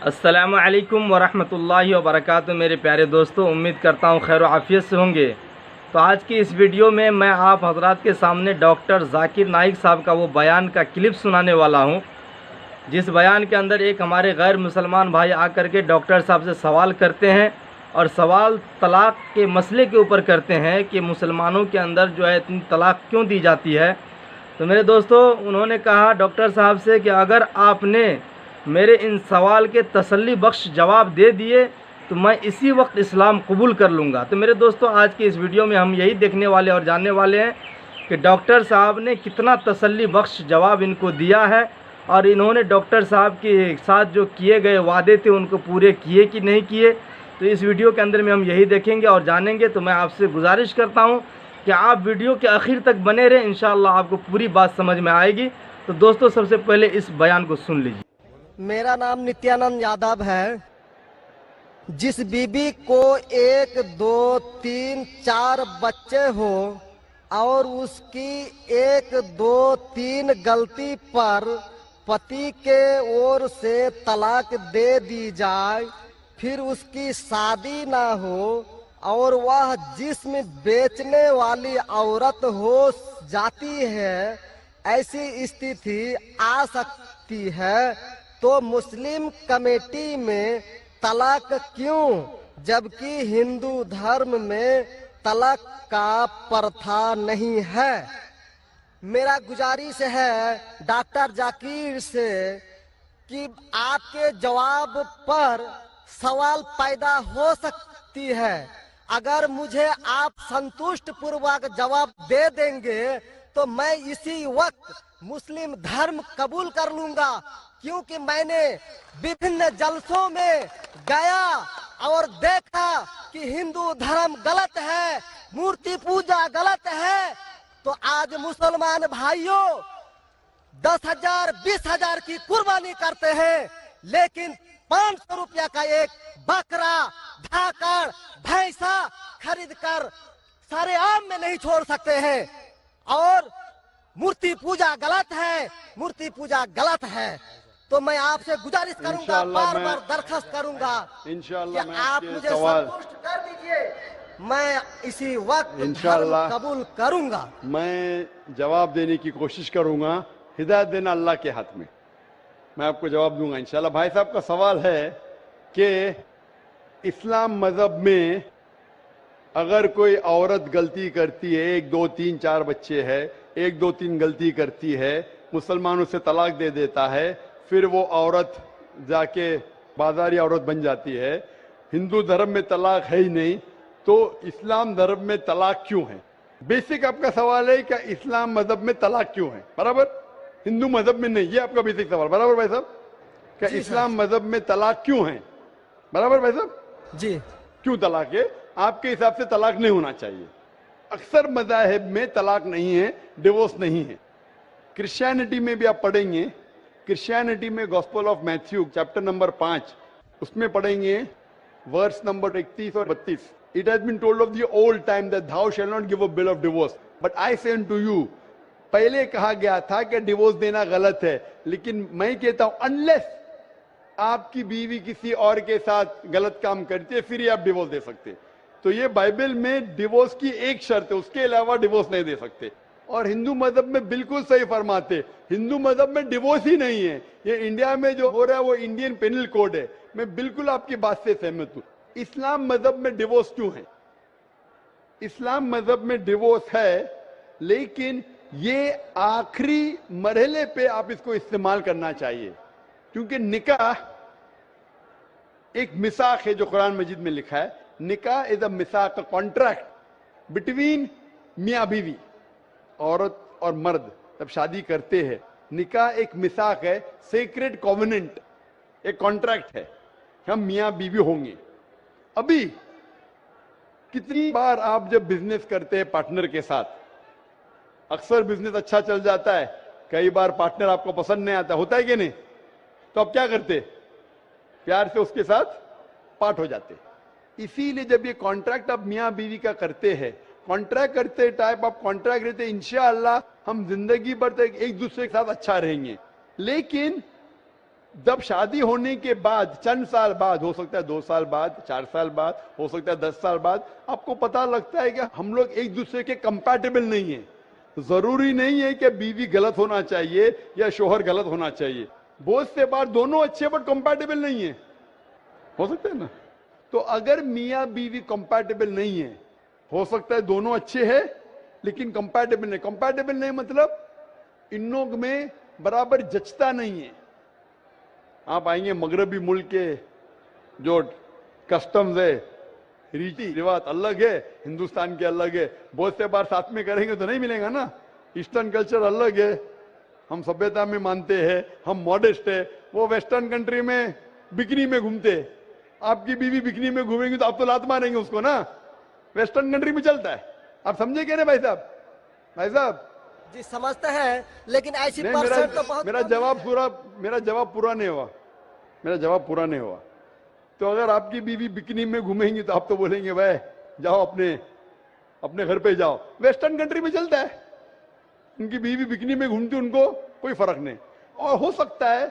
अस्सलामु अलैकुम वरहमतुल्लाहि वबरकातुहू। मेरे प्यारे दोस्तों, उम्मीद करता हूँ खैर आफ़ियत से होंगे। तो आज की इस वीडियो में मैं आप हजरात के सामने डॉक्टर जाकिर नाइक साहब का वो बयान का क्लिप सुनाने वाला हूँ, जिस बयान के अंदर एक हमारे गैर मुसलमान भाई आकर के डॉक्टर साहब से सवाल करते हैं और सवाल तलाक़ के मसले के ऊपर करते हैं कि मुसलमानों के अंदर जो है इतनी तलाक़ क्यों दी जाती है। तो मेरे दोस्तों, उन्होंने कहा डॉक्टर साहब से कि अगर आपने मेरे इन सवाल के तसल्ली बख्श जवाब दे दिए तो मैं इसी वक्त इस्लाम कबूल कर लूँगा। तो मेरे दोस्तों, आज की इस वीडियो में हम यही देखने वाले और जानने वाले हैं कि डॉक्टर साहब ने कितना तसल्ली बख्श जवाब इनको दिया है और इन्होंने डॉक्टर साहब के साथ जो किए गए वादे थे उनको पूरे किए कि नहीं किए। तो इस वीडियो के अंदर में हम यही देखेंगे और जानेंगे। तो मैं आपसे गुजारिश करता हूँ कि आप वीडियो के आखिर तक बने रहें, इंशाअल्लाह आपको पूरी बात समझ में आएगी। तो दोस्तों, सबसे पहले इस बयान को सुन लीजिए। मेरा नाम नित्यानंद यादव है। जिस बीबी को 1, 2, 3, 4 बच्चे हो और उसकी 1, 2, 3 गलती पर पति के ओर से तलाक दे दी जाए, फिर उसकी शादी ना हो और वह जिस्म बेचने वाली औरत हो जाती है, ऐसी स्थिति आ सकती है, तो मुस्लिम कमेटी में तलाक क्यों, जबकि हिंदू धर्म में तलाक का प्रथा नहीं है। मेरा गुजारिश है डॉक्टर जाकिर से कि आपके जवाब पर सवाल पैदा हो सकती है। अगर मुझे आप संतुष्ट पूर्वक जवाब दे देंगे तो मैं इसी वक्त मुस्लिम धर्म कबूल कर लूंगा, क्योंकि मैंने विभिन्न जलसों में गया और देखा कि हिंदू धर्म गलत है, मूर्ति पूजा गलत है। तो आज मुसलमान भाइयों 10,000 20,000 की कुर्बानी करते हैं, लेकिन 500 रुपया का एक बकरा, धाकड़, भैंसा खरीद कर सारे आम में नहीं छोड़ सकते हैं। और मूर्ति पूजा गलत है, मूर्ति पूजा गलत है। तो मैं आपसे गुजारिश करूंगा, बार बार दरखास्त करूंगा कि आप मुझे संतुष्ट कर दीजिए। मैं इसी वक्त धर्म कबूल करूंगा। मैं जवाब देने की कोशिश करूंगा। हिदायत देना अल्लाह के हाथ में, मैं आपको जवाब दूंगा इंशाल्लाह। भाई साहब का सवाल है कि इस्लाम मजहब में अगर कोई औरत गलती करती है, 1, 2, 3, 4 बच्चे है, 1, 2, 3 गलती करती है, मुसलमानों से तलाक दे देता है, फिर वो औरत जाके बाजारी औरत बन जाती है। हिंदू धर्म में तलाक है ही नहीं, तो इस्लाम धर्म में तलाक क्यों है? बेसिक आपका सवाल है कि इस्लाम मजहब में तलाक क्यों है, बराबर, हिंदू मजहब में नहीं। ये आपका बेसिक सवाल, बराबर भाई साहब? क्या इस्लाम मजहब में तलाक क्यों है, बराबर भाई साहब? जी। क्यों तलाक है? आपके हिसाब से तलाक नहीं होना चाहिए। अक्सर मज़ाहिब में तलाक नहीं है, डिवोर्स नहीं है। क्रिश्चियनिटी में भी आप पढ़ेंगे, क्रिश्चियनिटी में gospel of Matthew chapter number 5 उसमें पढ़ेंगे वर्स नंबर 31 और 32। It has been told of the old time that thou shall not give a bill of divorce but I say unto you। पहले कहा गया था कि डिवोर्स देना गलत है, लेकिन मैं कहता हूं अनलेस आपकी बीवी किसी और के साथ गलत काम करती है फिर ही आप डिवोर्स दे सकते। तो ये बाइबल में डिवोर्स की एक शर्त है, उसके अलावा डिवोर्स नहीं दे सकते। और हिंदू मजहब में बिल्कुल सही फरमाते, हिंदू मजहब में डिवोर्स ही नहीं है। ये इंडिया में जो हो रहा है वो इंडियन पेनल कोड है। मैं बिल्कुल आपकी बात से सहमत हूं। इस्लाम मजहब में डिवोर्स क्यों है? इस्लाम मजहब में डिवोर्स है, लेकिन ये आखिरी मरहले पे आप इसको इस्तेमाल करना चाहिए, क्योंकि निकाह एक मिसाक है जो कुरान मजीद में लिखा है। निकाह इज अ मिसाक, अ कॉन्ट्रैक्ट बिटवीन मियाँ बीवी, औरत और मर्द जब शादी करते हैं। निकाह एक मिसाक है, सेक्रेड कॉवेनेंट, एक कॉन्ट्रैक्ट है, हम मियाँ बीवी होंगे। अभी कितनी बार आप जब बिजनेस करते हैं पार्टनर के साथ, अक्सर बिजनेस अच्छा चल जाता है, कई बार पार्टनर आपको पसंद नहीं आता, होता है कि नहीं? तो आप क्या करते? प्यार से उसके साथ पार्ट हो जाते। इसीलिए जब ये कॉन्ट्रैक्ट आप मियाँ बीवी का करते हैं, कॉन्ट्रैक्ट करते टाइप आप कॉन्ट्रैक्ट रहते, इंशाअल्लाह हम जिंदगी भर तक एक दूसरे के साथ अच्छा रहेंगे। लेकिन जब शादी होने के बाद चंद साल बाद, हो सकता है 2 साल बाद, 4 साल बाद, हो सकता है 10 साल बाद, आपको पता लगता है कि हम लोग एक दूसरे के कंपैटिबल नहीं है। जरूरी नहीं है कि बीवी गलत होना चाहिए या शोहर गलत होना चाहिए। बहुत से बार दोनों अच्छे बट कंपैटिबल नहीं है, हो सकता है ना। तो अगर मियाँ बीवी कंपैटिबल नहीं है, हो सकता है दोनों अच्छे हैं लेकिन कंपैटिबल नहीं। कंपैटिबल नहीं मतलब इन लोग में बराबर जचता नहीं है। आप आएंगे मगरबी मुल्क के जो कस्टम्स है, रीति रिवाज अलग है, हिंदुस्तान के अलग है। बहुत से बार साथ में करेंगे तो नहीं मिलेगा ना। ईस्टर्न कल्चर अलग है, हम सभ्यता में मानते हैं, हम मॉडेस्ट है। वो वेस्टर्न कंट्री में बिकनी में घूमते, आपकी बीवी बिकनी में घूमेंगी तो आप तो लात मारेंगे उसको ना। वेस्टर्न कंट्री में चलता है, आप समझे क्या ना भाई साहब? भाई साहब जी समझते हैं, लेकिन ऐसी नहीं, परसेंट तो बहुत मेरा कम जवाब है। पूरा मेरा जवाब पूरा नहीं हुआ। मेरा जवाब पूरा नहीं हुआ। तो अगर आपकी बीवी बिकनी में घूमेंगी तो आप तो बोलेंगे भाई जाओ अपने घर पे जाओ। वेस्टर्न कंट्री में चलता है, उनकी बीवी बिकनी में घूमती, उनको कोई फर्क नहीं। और हो सकता है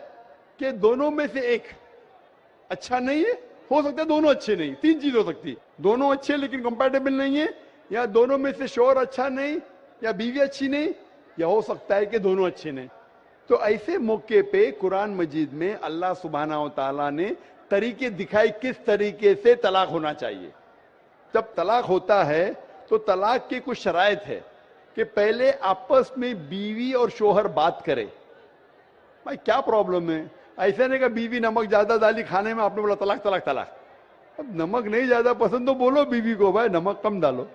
कि दोनों में से एक अच्छा नहीं है, हो सकता है दोनों अच्छे नहीं। 3 चीज हो सकती, दोनों अच्छे लेकिन कंपैटिबल नहीं है, या दोनों में से शोहर अच्छा नहीं या बीवी अच्छी नहीं, या हो सकता है कि दोनों अच्छे नहीं। तो ऐसे मौके पे कुरान मजीद में अल्लाह सुब्हानहू तआला ने तरीके दिखाए किस तरीके से तलाक होना चाहिए। जब तलाक होता है तो तलाक की कुछ शराइत है कि पहले आपस में बीवी और शोहर बात करे। भाई क्या प्रॉब्लम है? ऐसा नहीं कि बीवी नमक ज्यादा डाली खाने में, आपने बोला तलाक तलाक तलाक। अब नमक नहीं ज्यादा पसंद तो बोलो बीवी को भाई नमक कम डालो,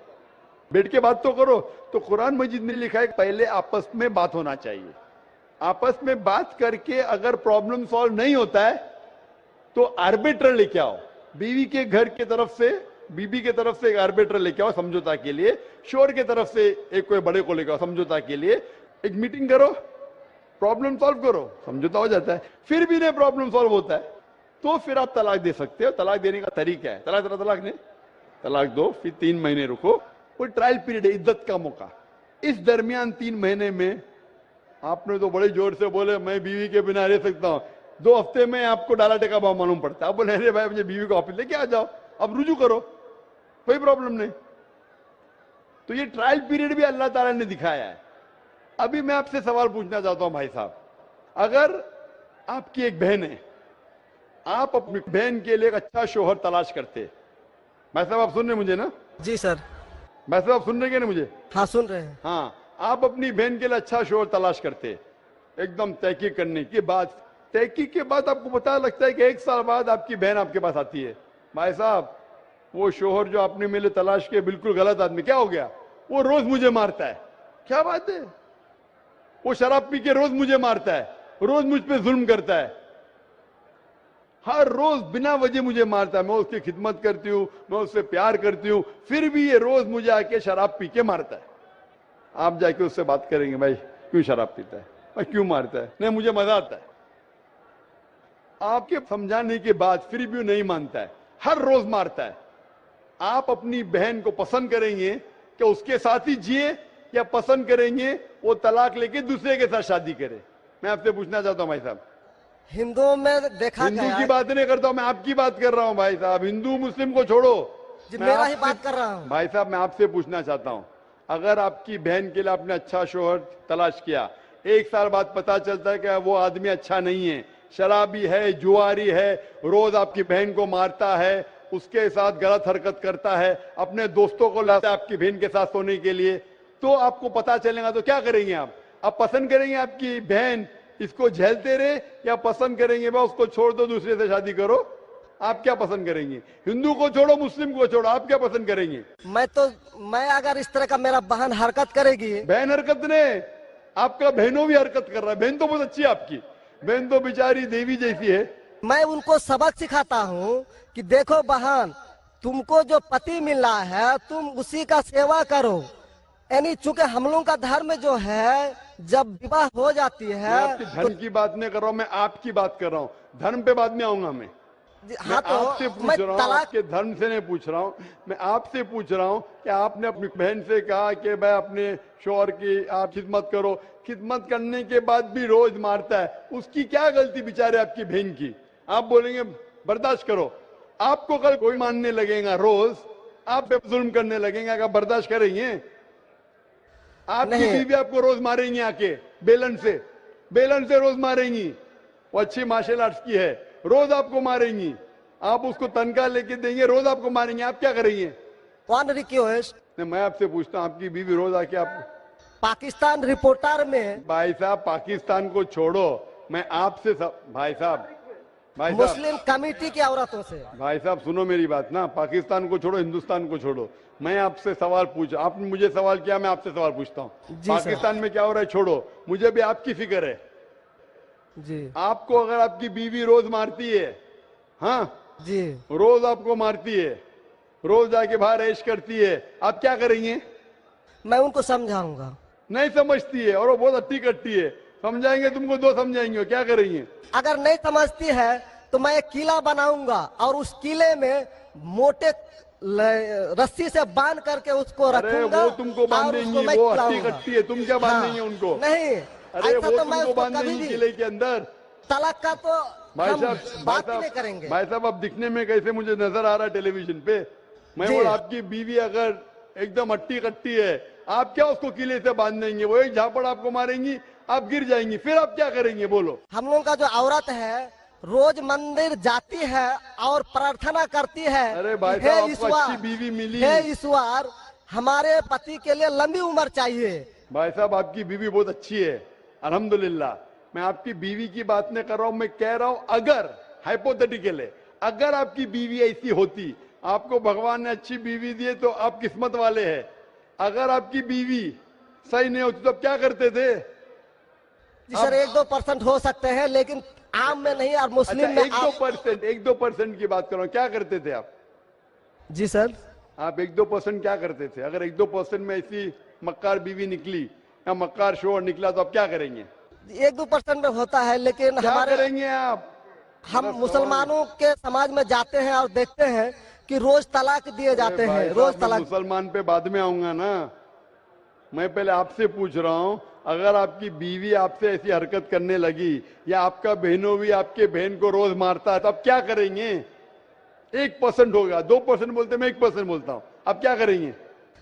बैठ के बात तो करो। तो कुरान मजीद में लिखा है पहले आपस में बात होना चाहिए। आपस में बात करके अगर प्रॉब्लम सॉल्व नहीं होता है तो आर्बिट्रर लेके आओ। बीवी के घर के तरफ से, बीबी के तरफ से एक आर्बिट्रर लेके आओ समझौता के लिए, शोहर के तरफ से एक कोई बड़े को लेके आओ समझौता के लिए। एक मीटिंग करो, प्रॉब्लम सॉल्व करो, समझौता हो जाता है। फिर भी नहीं प्रॉब्लम सॉल्व होता है तो फिर आप तलाक दे सकते हो। तलाक देने का तरीका है, तलाक नहीं, तलाक दो, फिर 3 महीने रुको। कोई ट्रायल पीरियड है, इद्दत का मौका। इस दरमियान 3 महीने में आपने तो बड़े जोर से बोले मैं बीवी के बिना रह सकता हूं, 2 हफ्ते में आपको डाला टेका भाव मालूम पड़ता है। आप बोले अरे भाई मुझे बीवी को ऑफिस लेके आ जाओ, अब रुजू करो, कोई प्रॉब्लम नहीं। तो ये ट्रायल पीरियड भी अल्लाह ताला ने दिखाया है। अभी मैं आपसे सवाल पूछना चाहता हूं भाई साहब, अगर आपकी एक बहन है, आप अपनी बहन के लिए एक अच्छा शोहर तलाश करते। भाई साहब आप सुन रहे मुझे ना? जी सर। भाई साहब आप सुन रहे ना मुझे? हाँ सुन रहे हैं। हाँ, आप अपनी बहन के लिए अच्छा शोहर तलाश करते, एकदम तहकीक करने के बाद। तहकीक के बाद आपको पता लगता है कि 1 साल बाद आपकी बहन आपके पास आती है, भाई साहब वो शोहर जो आपने मेरे तलाश किया बिल्कुल गलत आदमी। क्या हो गया? वो रोज मुझे मारता है। क्या बात है? वो शराब पी के रोज मुझे मारता है, रोज मुझ पे जुल्म करता है, हर रोज बिना वजह मुझे मारता है। मैं उसकी खिदमत करती हूँ, मैं उससे प्यार करती हूँ, फिर भी ये रोज मुझे आके शराब पी के मारता है। आप जाके उससे बात करेंगे भाई क्यों शराब पीता है, भाई क्यों मारता है? नहीं मुझे मजा आता है। आपके समझाने के बाद फिर भी नहीं मानता है, हर रोज मारता है। आप अपनी बहन को पसंद करेंगे कि उसके साथ ही जिए, या पसंद करेंगे वो तलाक लेके दूसरे के साथ शादी करे? मैं आपसे पूछना चाहता हूं भाई साहब। हिंदुओं में देखा हिंदू गया की है। बात नहीं करता हूं, मैं आपकी बात कर रहा हूं भाई साहब। हिंदू मुस्लिम को छोड़ो, जी मैं मेरा ही आपसे- बात कर रहा हूँ। भाई साहब मैं आपसे पूछना चाहता हूं, अगर आपकी बहन के लिए आपने अच्छा शोहर तलाश किया, 1 साल बाद पता चलता है कि वो आदमी अच्छा नहीं है, शराबी है, जुआरी है, रोज आपकी बहन को मारता है, उसके साथ गलत हरकत करता है, अपने दोस्तों को लाता है आपकी बहन के साथ सोने के लिए, तो आपको पता चलेगा तो क्या करेंगे आप पसंद करेंगे आपकी बहन इसको झेलते रहे, या पसंद करेंगे भाई उसको छोड़ दो दूसरे से शादी करो? आप क्या पसंद करेंगे? हिंदू को छोड़ो, मुस्लिम को छोड़ो, आप क्या पसंद करेंगे? मैं अगर इस तरह का मेरा बहन हरकत करेगी। बहन हरकत ने, आपका बहनों भी हरकत कर रहा है। बहन तो बहुत अच्छी है आपकी, बहन तो बेचारी देवी जैसी है। मैं उनको सबक सिखाता हूँ कि देखो बहन, तुमको जो पति मिल रहा है तुम उसी का सेवा करो। यानी चूंकि हम लोगों का धर्म जो है, जब विवाह हो जाती मैं है आपकी धर्म की बात नहीं कर रहा हूं, मैं आपकी बात कर रहा हूं। धर्म पे बाद में आऊंगा मैं। हाँ मैं तो आपसे पूछ मैं रहा हूँ, तलाक आपके धर्म से नहीं पूछ रहा हूँ, मैं आपसे पूछ रहा हूँ कि आपने अपनी बहन से कहा कि भाई अपने शौहर की आप खिदमत करो, खिदमत करने के बाद भी रोज मारता है, उसकी क्या गलती बेचारे आपकी बहन की? आप बोलेंगे बर्दाश्त करो, आपको कल कोई मानने लगेगा रोज, आप पे जुल्म करने लगेंगे, अगर बर्दाश्त करेंगे? आपकी नहीं। बीवी आपको रोज मारेंगी आके बेलन से रोज मारेंगी। वो अच्छी मार्शल आर्ट्स की है, रोज आपको मारेंगी, आप उसको तनख्वाह लेके देंगे, रोज आपको मारेंगे, आप क्या करेंगे? वन रिक्वेस्ट, नहीं, मैं आपसे पूछता हूँ, आपकी बीवी रोज आके आप, पाकिस्तान रिपोर्टर में भाई साहब पाकिस्तान को छोड़ो, मैं आपसे भाई साहब मुस्लिम कमेटी की औरतों से भाई साहब सुनो मेरी बात ना, पाकिस्तान को छोड़ो, हिंदुस्तान को छोड़ो, मैं आपसे सवाल पूछा, आपने मुझे सवाल किया, मैं आपसे सवाल पूछता हूँ, जी सर। पाकिस्तान में क्या हो रहा है छोड़ो, मुझे भी आपकी फिक्र है। जी आपको अगर आपकी बीवी रोज मारती है, हाँ जी, रोज आपको मारती है, रोज जाके बाहर ऐश करती है, आप क्या करेंगे? मैं उनको समझाऊंगा। नहीं समझती है और वो बहुत अट्टी कट्टी है, समझाएंगे तुमको, दो समझाएंगे, क्या करेंगे? अगर नहीं समझती है तो मैं एक किला बनाऊंगा और उस किले में मोटे रस्सी से बांध करके उसको अरे रखूंगा वो तुमको और बांधेंगी, उसको मैं वो अट्टी खिलाऊंगा। कट्टी है, तुम क्या बांधेंगे उनको? नहीं, अरे ऐसा वो तो मैं तुमको उसको कभी बांधेंगी भी किले के अंदर। तलाक का तो भाई हम साहब बात ही नहीं करेंगे। भाई साहब अब दिखने में कैसे मुझे नजर आ रहा है टेलीविजन पे, मैं जी। बोला आपकी बीवी अगर एकदम अट्टी कट्टी है, आप क्या उसको किले से बांध देंगे? वो एक झापड़ आपको मारेंगी, आप गिर जाएंगी, फिर आप क्या करेंगे बोलो? हम लोग का जो औरत है रोज मंदिर जाती है और प्रार्थना करती है, अरे भाई हे साहब आपको ईश्वर, अच्छी बीवी मिली। हे ईश्वर हमारे पति के लिए लंबी उम्र चाहिए। भाई साहब आपकी बीवी बहुत अच्छी है, अल्हम्दुलिल्लाह। मैं आपकी बीवी की बात नहीं कर रहा हूं, मैं कह रहा हूं अगर हाइपोथेटिकल है, अगर आपकी बीवी ऐसी होती, आपको भगवान ने अच्छी बीवी दी है तो आप किस्मत वाले हैं। अगर आपकी बीवी सही नहीं होती तो आप क्या करते थे? जी सर, 1-2% हो सकते हैं लेकिन आम में नहीं, और मुस्लिम अच्छा में आप 1-2% की बात करो, क्या करते थे आप? जी सर, आप 1-2% क्या करते थे? अगर 1-2% में ऐसी मक्कार बीवी निकली या मक्कार शोहर निकला तो आप क्या करेंगे? 1-2% में होता है लेकिन क्या हमारे करेंगे आप? हम मुसलमानों के समाज में जाते हैं और देखते हैं कि रोज तलाक दिए जाते अरे भाई हैं, साहब, रोज मैं तलाक। मुसलमान पे बाद में आऊंगा ना, मैं पहले आपसे पूछ रहा हूं, अगर आपकी बीवी आपसे ऐसी हरकत करने लगी या आपका बहनों भी आपके बहन को रोज मारता है तो आप क्या करेंगे? 1% होगा, 2% बोलते, मैं 1% बोलता हूं, आप क्या करेंगे?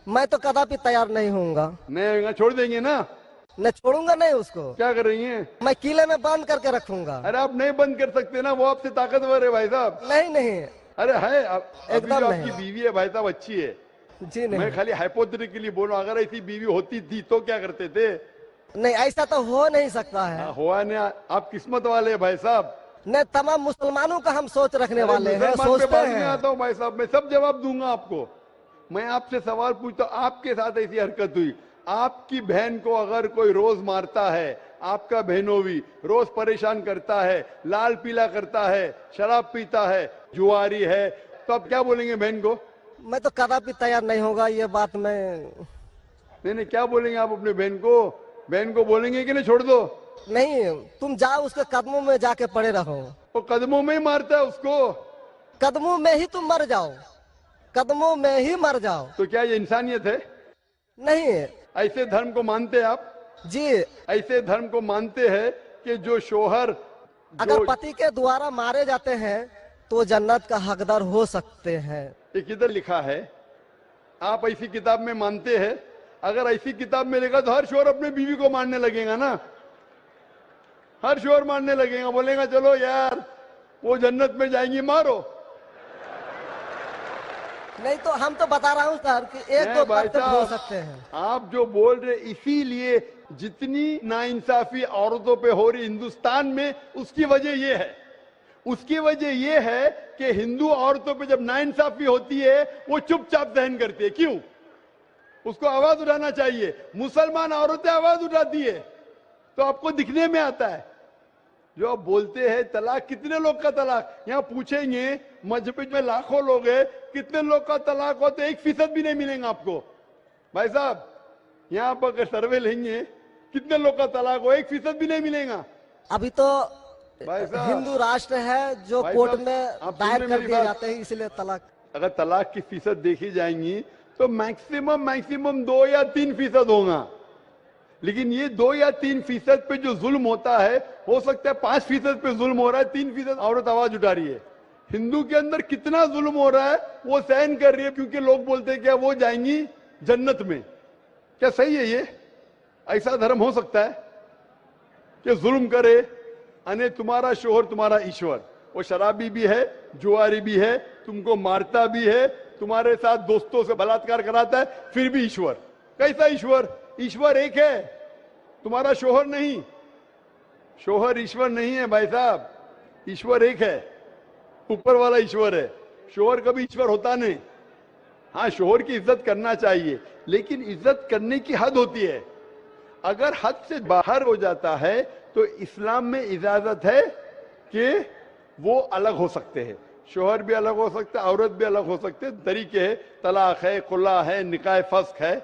मैं तो कदापि तैयार नहीं होऊंगा, नहीं होगा, छोड़ देंगे ना? मैं छोड़ूंगा नहीं उसको, क्या करेंगे? मैं किले में बंद करके रखूंगा। अरे आप नहीं बंद कर सकते ना, वो आपसे ताकतवर है भाई साहब। नहीं नहीं, अरे है अभी एकदम जो नहीं। आपकी बीवी है भाई साहब अच्छी है, जी मैं नहीं, खाली हाइपोथेटिकली बोल रहा हूं, अगर ऐसी बीवी होती थी तो क्या करते थे? नहीं ऐसा तो हो नहीं सकता है। हुआ नहीं, आप किस्मत वाले हैं भाई साहब। नहीं, तमाम मुसलमानों का हम सोच रखने वाले हैं, मुसलमान पे सोचते बाद में हैं। आता हूँ भाई साहब, मैं सब जवाब दूंगा आपको। मैं आपसे सवाल पूछता हूं, आपके साथ ऐसी हरकत हुई, आपकी बहन को अगर कोई रोज मारता है, आपका बहनों भी रोज परेशान करता है, लाल पीला करता है, शराब पीता है, जुआरी है, तो आप क्या बोलेंगे बहन को? मैं तो कदापि तैयार नहीं होगा, ये बात मैं नहीं, क्या बोलेंगे आप अपने बहन को? बहन को बोलेंगे कि नहीं छोड़ दो? नहीं, तुम जाओ उसके कदमों में जाके पड़े रहो, वो कदमों में ही मारता है उसको, कदमों में ही तुम मर जाओ, कदमों में ही मर जाओ। तो क्या ये इंसानियत है? नहीं ऐसे धर्म को मानते हैं आप? जी, ऐसे धर्म को मानते हैं कि जो शोहर अगर पति के द्वारा मारे जाते हैं तो जन्नत का हकदार हो सकते हैं। ये किधर लिखा है? आप ऐसी किताब में मानते हैं? अगर ऐसी किताब में लिखा तो हर शोहर अपने बीवी को मारने लगेगा ना, हर शोहर मारने लगेगा, बोलेगा चलो यार वो जन्नत में जाएंगी, मारो। नहीं तो हम तो बता रहा हूँ सर कि नहीं 1-2% हो साहब, सकते हैं। आप जो बोल रहे, इसीलिए जितनी नाइंसाफी औरतों पे हो रही हिंदुस्तान में, उसकी वजह ये है, उसकी वजह ये है कि हिंदू औरतों पे जब नाइंसाफी होती है वो चुपचाप सहन करती है। क्यों? उसको आवाज उठाना चाहिए। मुसलमान औरतें आवाज उठाती है तो आपको दिखने में आता है। जो आप बोलते हैं तलाक, कितने लोग का तलाक, यहाँ पूछेंगे मजहब में लाखों लोग हैं, कितने लोग का तलाक हो तो 1% भी नहीं मिलेगा आपको। भाई साहब यहाँ पर अगर सर्वे लेंगे कितने लोग का तलाक हो, 1% भी नहीं मिलेगा। अभी तो भाई साहब, हिंदू राष्ट्र है जो भाई कोर्ट साहब, में आप दायर सुन रहे कर मेरी दिए बात? जाते हैं, इसलिए तलाक। अगर तलाक की फीसद देखी जाएंगी तो मैक्सिमम 2 या 3% होगा, लेकिन ये 2 या 3% पे जो जुल्म होता है, हो सकता है 5% पे जुल्म हो रहा है, 3% औरत आवाज उठा रही है। हिंदू के अंदर कितना जुल्म हो रहा है वो सहन कर रही है, क्योंकि लोग बोलते हैं क्या वो जाएंगी जन्नत में। क्या सही है ये? ऐसा धर्म हो सकता है कि जुल्म करे? अने तुम्हारा शोहर तुम्हारा ईश्वर, वो शराबी भी है, जुआरी भी है, तुमको मारता भी है, तुम्हारे साथ दोस्तों से बलात्कार कराता है, फिर भी ईश्वर। कैसा ईश्वर? ईश्वर एक है, तुम्हारा शोहर नहीं। शोहर ईश्वर नहीं है भाई साहब, ईश्वर एक है, ऊपर वाला ईश्वर है। शोहर कभी ईश्वर होता नहीं। हाँ, शोहर की इज्जत करना चाहिए, लेकिन इज्जत करने की हद होती है। अगर हद से बाहर हो जाता है तो इस्लाम में इजाजत है कि वो अलग हो सकते हैं। शोहर भी अलग हो सकता है, औरत भी अलग हो सकते हैं, तरीके है, तलाक है, खुला है, निकाह फस्क है।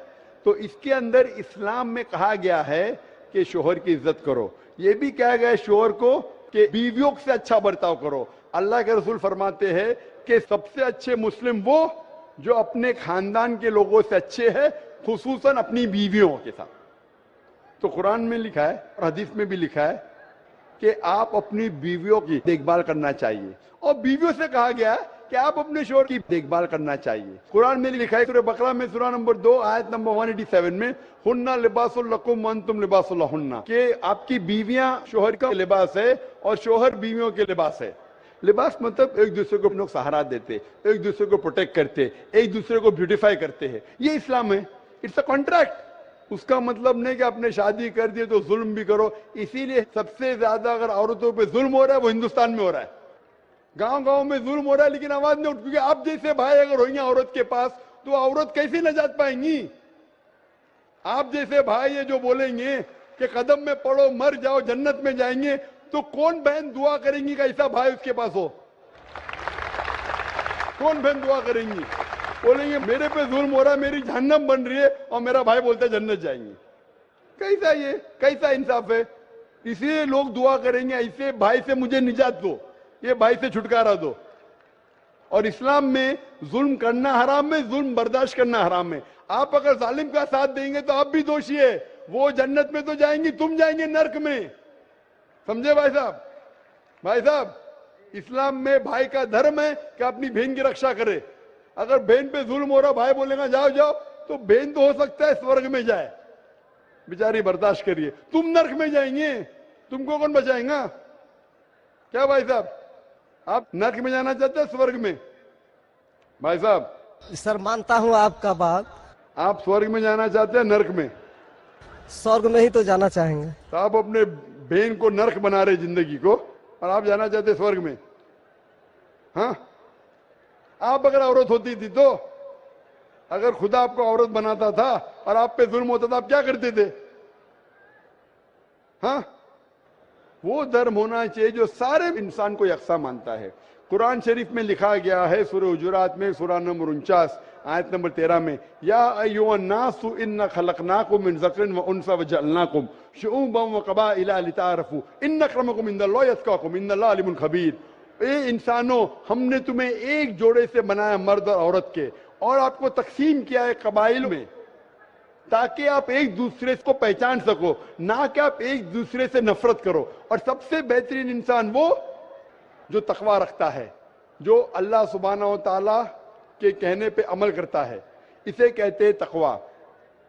तो इसके अंदर इस्लाम में कहा गया है कि शोहर की इज्जत करो। ये भी कहा गया है शोहर को कि बीवियों से अच्छा बर्ताव करो। अल्लाह के रसूल फरमाते हैं कि सबसे अच्छे मुस्लिम वो जो अपने खानदान के लोगों से अच्छे हैं, खुसूसन अपनी बीवियों के साथ। तो कुरान में लिखा है और हदीस में भी लिखा है कि आप अपनी बीवियों की देखभाल करना चाहिए, और बीवियों से कहा गया है कि आप अपने शोहर की देखभाल करना चाहिए। कुरान में लिखा है सूरह बकरा में सूरह नंबर 2 आयत नंबर 187 में, हुन्ना लिबासुल लकुम व अंतुम लिबासुल लहुन्ना, कि आपकी बीवियां शोहर का लिबास है और शोहर बीवियों के लिबास है। लिबास मतलब एक दूसरे को लोग सहारा देते, एक दूसरे को प्रोटेक्ट करते, एक दूसरे को ब्यूटिफाई करते हैं। ये इस्लाम है। It's a contract. उसका मतलब नहीं कि आपने शादी कर दी तो जुल्म भी करो। इसीलिए सबसे ज्यादा अगर औरतों पे जुल्म हो रहा है वो हिंदुस्तान में हो रहा है। गांव गांव में जुल्म हो रहा है, लेकिन आवाज नहीं उठ, क्योंकि आप जैसे भाई अगर होंगे औरत के पास तो औरत कैसे नजात पाएंगी? आप जैसे भाई ये जो बोलेंगे कि कदम में पड़ो मर जाओ जन्नत में जाएंगे, तो कौन बहन दुआ करेंगी कि ऐसा भाई उसके पास हो? कौन बहन दुआ करेंगी? बोलेंगे मेरे पे जुल्म हो रहा है, मेरी जहन्नम बन रही है, और मेरा भाई बोलता है जन्नत जाएंगे। कैसा ये, कैसा इंसाफ है? इसलिए लोग दुआ करेंगे ऐसे भाई से मुझे निजात दो, ये भाई से छुटकारा दो। और इस्लाम में जुल्म करना हराम है, जुल्म बर्दाश्त करना हराम है। आप अगर जालिम का साथ देंगे तो आप भी दोषी है। वो जन्नत में तो जाएंगी, तुम जाएंगे नर्क में। समझे भाई साहब? भाई साहब, इस्लाम में भाई का धर्म है कि अपनी बहन की रक्षा करे। अगर बहन पे जुल्म हो रहा, भाई बोलेगा जाओ जाओ, तो बहन तो हो सकता है स्वर्ग में जाए, बेचारी बर्दाश्त करिए। तुम नर्क में जाएंगे, तुमको कौन बचाएगा? क्या भाई साहब, आप नर्क में जाना चाहते हैं स्वर्ग में? भाई साहब, सर मानता हूँ आपका बात। आप स्वर्ग में जाना चाहते हैं नर्क में? स्वर्ग में ही तो जाना चाहेंगे। तो आप अपने बहन को नर्क बना रहे जिंदगी को, और आप जाना चाहते स्वर्ग में? हाँ, आप अगर औरत होती थी तो, अगर खुदा आपको औरत बनाता था और आप पे जुल्म होता था, आप क्या करते थे? हाँ, वो धर्म होना चाहिए जो सारे इंसान को यकसा मानता है। कुरान शरीफ में लिखा गया है सूरह हुजुरात में सूरह नंबर 49 आयत नंबर 13 में, या अय्युहन्नासु इन्ना खलकनाकुम मिन ज़करिन व उनसा व जअलनाकुम शुऊबन व क़बाइला लिताअरफू इन्न अक्रमकुम इंदल्लाहि अत्क़ाकुम इन्नल्लाह अलीमुन खबीर। ए इंसानों, हमने तुम्हें एक जोड़े से बनाया, मर्द और औरत के, और आपको तकसीम किया है कबाइल में, ताकि आप एक दूसरे को पहचान सको, ना कि आप एक दूसरे से नफरत करो। और सबसे बेहतरीन इंसान वो जो तकवा रखता है, जो अल्लाह सुब्हानहू व तआला के कहने पे अमल करता है, इसे कहते हैं तकवा।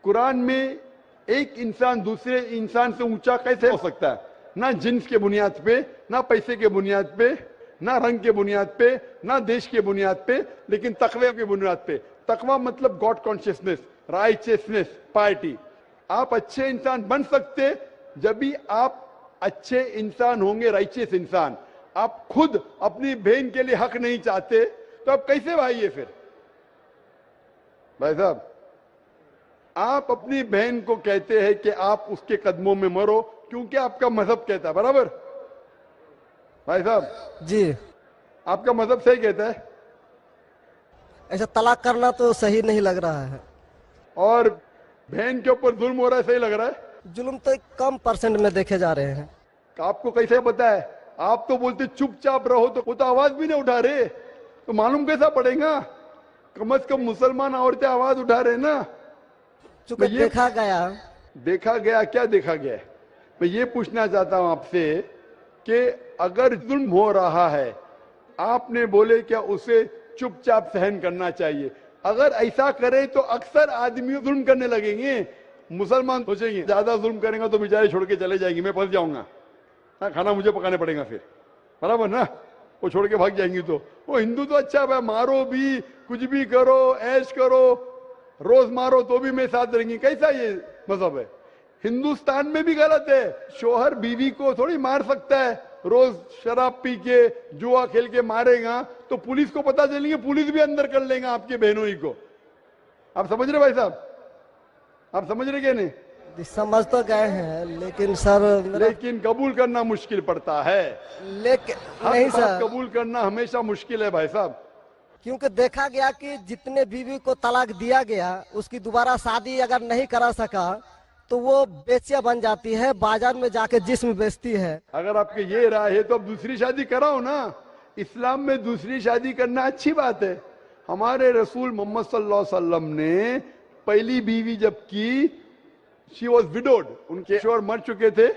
कुरान में एक इंसान दूसरे इंसान से ऊंचा कैसे हो सकता है? ना जिन्स के बुनियाद पे, ना पैसे के बुनियाद पे, ना रंग के बुनियाद पे, ना देश के बुनियाद पे, लेकिन तकवे के बुनियाद पे। तकवा मतलब गॉड कॉन्शियसनेस, राइचियसनेस, पार्टी। आप अच्छे इंसान बन सकते जब भी आप अच्छे इंसान होंगे, राइचियस इंसान। आप खुद अपनी बहन के लिए हक नहीं चाहते तो आप कैसे भाई है फिर? भाई साहब, आप अपनी बहन को कहते हैं कि आप उसके कदमों में मरो, क्योंकि आपका मजहब कहता है, बराबर? भाई साहब जी, आपका मजहब सही कहता है। ऐसा तलाक करना तो सही नहीं लग रहा है। और बहन के ऊपर जुल्म हो रहा है, सही लग रहा है? जुल्म तो कम परसेंट में देखे जा रहे हैं। आपको कैसे पता है आप तो बोलते चुपचाप रहो, तो वो तो आवाज भी नहीं उठा रहे, तो मालूम कैसा पड़ेगा? कम से कम मुसलमान औरतें आवाज उठा रहे ना। चूंकि ये देखा गया क्या देखा गया है? मैं ये पूछना चाहता हूं आपसे कि अगर जुल्म हो रहा है, आपने बोले क्या उसे चुपचाप सहन करना चाहिए? अगर ऐसा करे तो अक्सर आदमी जुल्म करने लगेंगे। मुसलमान सोचेंगे ज्यादा जुल्म करेंगे तो बेचारे छोड़ के चले जाएंगे, मैं फंस जाऊंगा, हाँ खाना मुझे पकाने पड़ेगा फिर, बराबर ना? वो छोड़ के भाग जाएंगी। तो वो हिंदू तो अच्छा है, मारो भी, कुछ भी करो, ऐश करो, रोज मारो तो भी मैं साथ रहेंगी। कैसा ये मजहब है? हिंदुस्तान में भी गलत है। शोहर बीवी को थोड़ी मार सकता है, रोज शराब पी के जुआ खेल के मारेगा तो पुलिस को पता चलेंगे, पुलिस भी अंदर कर लेगा आपके बहनोई को। आप समझ रहे भाई साहब? आप समझ रहे क्या? नहीं समझ तो गए हैं, लेकिन सर लेकिन कबूल करना मुश्किल पड़ता है। लेकिन हर नहीं बात सर, कबूल करना हमेशा मुश्किल है भाई साहब। क्योंकि देखा गया कि जितने बीवी को तलाक दिया गया, उसकी दोबारा शादी अगर नहीं करा सका तो वो बेचिया बन जाती है, बाजार में जाके जिस्म बेचती है। अगर आपके ये राय है तो अब दूसरी शादी कराओ ना। इस्लाम में दूसरी शादी करना अच्छी बात है। हमारे रसूल मोहम्मद सल्लल्लाहु अलैहि वसल्लम ने पहली बीवी जब की, शी वॉज विडोड, उनके शोहर मर चुके थे,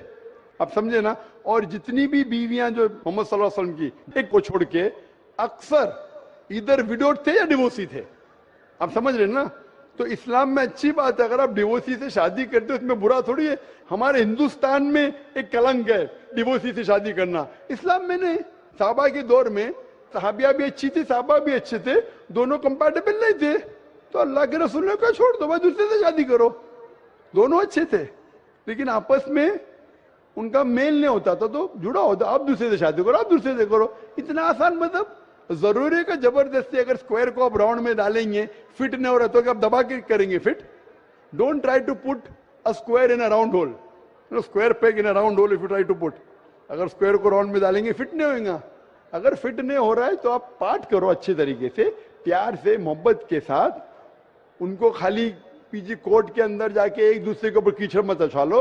आप समझे ना? और जितनी भी बीवियां जो मोहम्मद सल्लल्लाहु अलैहि वसल्लम की, एक को छोड़ के अक्सर इधर विडोड थे या डिवोर्सी थे, आप समझ रहे ना? तो इस्लाम में अच्छी बात है, अगर आप डिवोर्सी से शादी करते हो उसमें बुरा थोड़ी है। हमारे हिंदुस्तान में एक कलंक है डिवोर्सी से शादी करना, इस्लाम में नहीं। साहबा के दौर में सहाबिया भी अच्छी थी, साहबा भी अच्छे थे, दोनों कंपैटिबल नहीं थे, तो अल्लाह के रसूल ने कहा छोड़ दो भाई, दूसरे से शादी करो। दोनों अच्छे थे लेकिन आपस में उनका मेल नहीं होता था, तो जुड़ा होता, आप दूसरे से शादी करो, आप दूसरे से करो। इतना आसान मतलब जरूरी है कि जबरदस्ती अगर स्क्वायर को आप राउंड में डालेंगे, फिट नहीं हो रहा तो आप दबा के करेंगे fit? Don't try to put a square in a round hole, square peg in a round hole if you try to put. अगर स्क्वायर को राउंड में डालेंगे फिट नहीं होगा। अगर फिट नहीं हो रहा है तो आप पार्ट करो अच्छे तरीके से, प्यार से, मोहब्बत के साथ। उनको खाली पीछे कोर्ट के अंदर जाके एक दूसरे के ऊपर कीचड़ मत उछालो,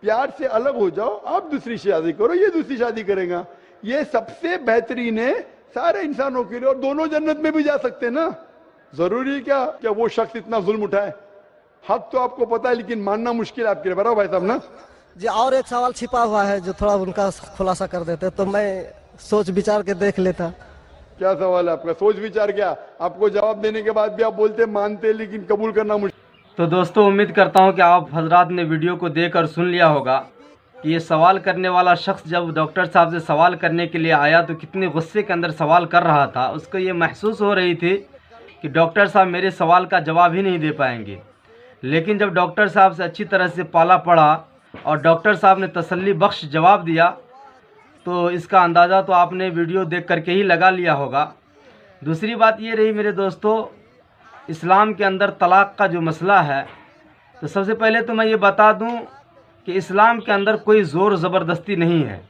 प्यार से अलग हो जाओ, आप दूसरी शादी करो, ये दूसरी शादी करेगा। ये सबसे बेहतरीन है सारे इंसानों के लिए, और दोनों जन्नत में भी जा सकते हैं ना। जरूरी क्या वो शख्स इतना जुल्म उठाए? हक तो आपको पता है लेकिन मानना मुश्किल है आपके लिए, बराबर भाई साहब ना? जी, और एक सवाल छिपा हुआ है जो थोड़ा उनका खुलासा कर देते तो मैं सोच विचार के देख लेता। क्या सवाल है आपका? सोच विचार क्या? आपको जवाब देने के बाद भी आप बोलते मानते लेकिन कबूल करना मुश्किल। तो दोस्तों, उम्मीद करता हूं कि आप हजरात ने वीडियो को देखकर सुन लिया होगा कि ये सवाल करने वाला शख्स जब डॉक्टर साहब से सवाल करने के लिए आया तो कितने गुस्से के अंदर सवाल कर रहा था। उसको ये महसूस हो रही थी कि डॉक्टर साहब मेरे सवाल का जवाब ही नहीं दे पाएंगे। लेकिन जब डॉक्टर साहब से अच्छी तरह से पाला पड़ा और डॉक्टर साहब ने तसल्ली बख्श जवाब दिया तो इसका अंदाज़ा तो आपने वीडियो देख करके ही लगा लिया होगा। दूसरी बात ये रही मेरे दोस्तों, इस्लाम के अंदर तलाक़ का जो मसला है, तो सबसे पहले तो मैं ये बता दूं कि इस्लाम के अंदर कोई ज़ोर ज़बरदस्ती नहीं है।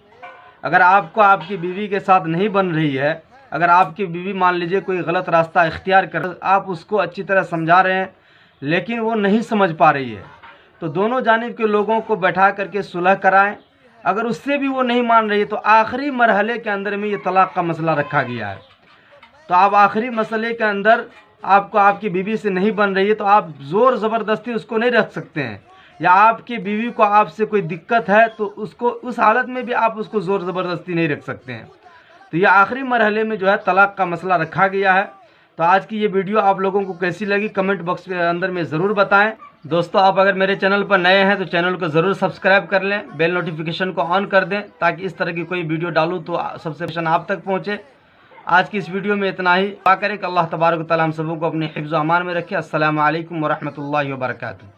अगर आपको आपकी बीवी के साथ नहीं बन रही है, अगर आपकी बीवी मान लीजिए कोई गलत रास्ता इख्तियार कर, आप उसको अच्छी तरह समझा रहे हैं लेकिन वो नहीं समझ पा रही है, तो दोनों जानिब के लोगों को बैठा करके सुलह कराएं। अगर उससे भी वो नहीं मान रही है तो आखिरी मरहले के अंदर में ये तलाक़ का मसला रखा गया है। तो आप आखिरी मसले के अंदर आपको आपकी बीवी से नहीं बन रही है तो आप ज़ोर ज़बरदस्ती उसको नहीं रख सकते हैं, या आपकी बीवी को आपसे कोई दिक्कत है तो उसको उस हालत में भी आप उसको ज़ोर ज़बरदस्ती नहीं रख सकते हैं। तो ये आखिरी मरहले में जो है तलाक़ का मसला रखा गया है। तो आज की ये वीडियो आप लोगों को कैसी लगी कमेंट बॉक्स के अंदर में ज़रूर बताएं। दोस्तों, आप अगर मेरे चैनल पर नए हैं तो चैनल को ज़रूर सब्सक्राइब कर लें, बेल नोटिफिकेशन को ऑन कर दें ताकि इस तरह की कोई वीडियो डालूँ तो सबसे पहले आप तक पहुँचे। आज की इस वीडियो में इतना ही। दुआ करें कि अल्लाह तबारक व तआला हम सबों को अपने हिफ्ज़ व अमान में रखे। अस्सलामु अलैकुम व रहमतुल्लाहि व बरकातुहू।